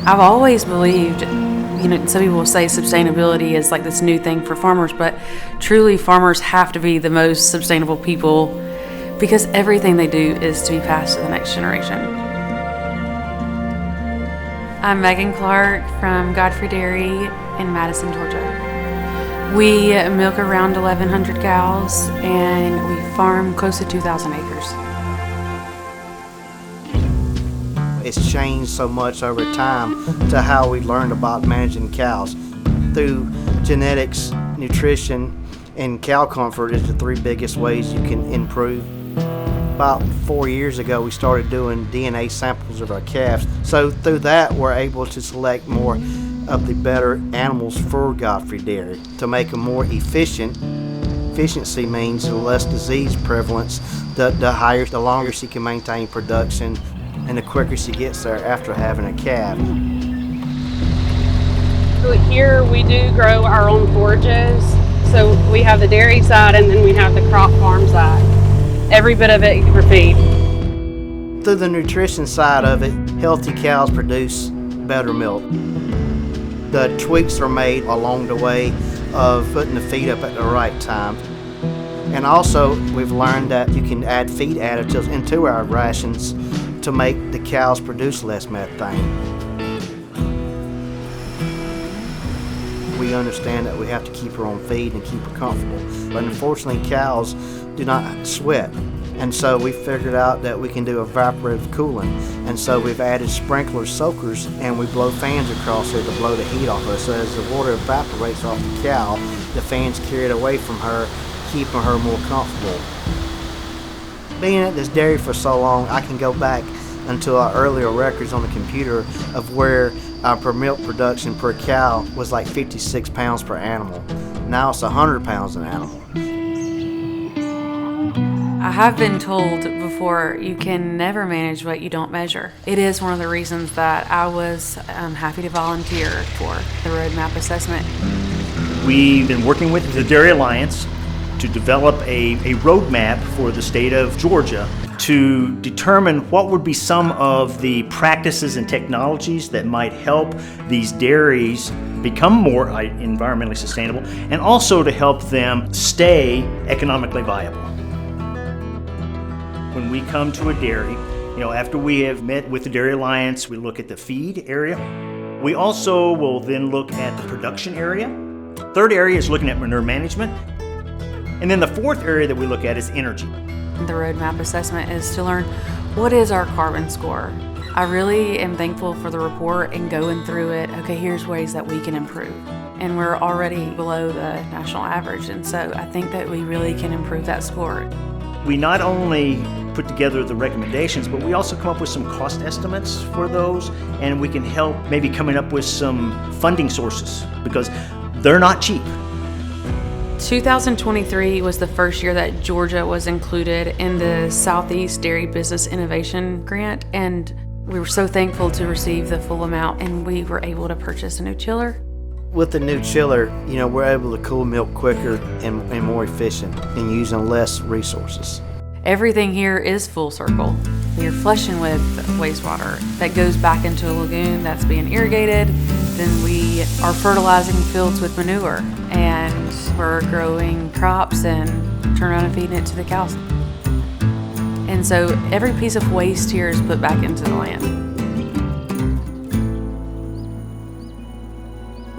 I've always believed, some people will say sustainability is like this new thing for farmers, but truly farmers have to be the most sustainable people because everything they do is to be passed to the next generation. I'm Megan Clark from Godfrey Dairy in Madison, Georgia. We milk around 1,100 cows and we farm close to 2,000 acres. It's changed so much over time to how we learned about managing cows. Through genetics, nutrition, and cow comfort is the three biggest ways you can improve. About 4 years ago, we started doing DNA samples of our calves. So through that, we're able to select more of the better animals for Godfrey Dairy to make them more efficient. Efficiency means the less disease prevalence, the higher, the longer she can maintain production, and the quicker she gets there after having a calf. Here we do grow our own forages. So we have the dairy side and then we have the crop farm side. Every bit of it for feed. Through the nutrition side of it, healthy cows produce better milk. The tweaks are made along the way of putting the feed up at the right time. And also, we've learned that you can add feed additives into our rations to make the cows produce less methane. We understand that we have to keep her on feed and keep her comfortable. But unfortunately, cows do not sweat. And so we figured out that we can do evaporative cooling. And so we've added sprinkler soakers and we blow fans across her to blow the heat off her. So as the water evaporates off the cow, the fans carry it away from her, keeping her more comfortable. Being at this dairy for so long, I can go back until our earlier records on the computer of where our per milk production per cow was like 56 pounds per animal. Now it's 100 pounds an animal. I have been told before, you can never manage what you don't measure. It is one of the reasons that I was happy to volunteer for the roadmap assessment. We've been working with the Dairy Alliance to develop a roadmap for the state of Georgia to determine what would be some of the practices and technologies that might help these dairies become more environmentally sustainable and also to help them stay economically viable. When we come to a dairy, after we have met with the Dairy Alliance, we look at the feed area. We also will then look at the production area. Third area is looking at manure management. And then the fourth area that we look at is energy. The roadmap assessment is to learn what is our carbon score. I really am thankful for the report and going through it. Okay, here's ways that we can improve. And we're already below the national average. And so I think that we really can improve that score. We not only put together the recommendations, but we also come up with some cost estimates for those, and we can help maybe coming up with some funding sources because they're not cheap. 2023 was the first year that Georgia was included in the Southeast Dairy Business Innovation Grant, and we were so thankful to receive the full amount, and we were able to purchase a new chiller. With the new chiller, we're able to cool milk quicker and more efficient and using less resources. Everything here is full circle. We're flushing with wastewater that goes back into a lagoon that's being irrigated. Then we are fertilizing fields with manure, and we're growing crops and turn around and feeding it to the cows. And so every piece of waste here is put back into the land.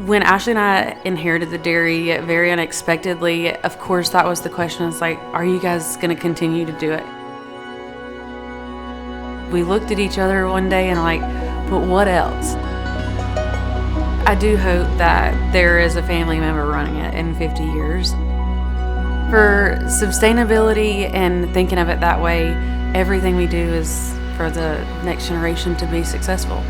When Ashley and I inherited the dairy very unexpectedly, of course that was the question. It's like, are you guys going to continue to do it? We looked at each other one day and but what else? I do hope that there is a family member running it in 50 years. For sustainability and thinking of it that way, everything we do is for the next generation to be successful.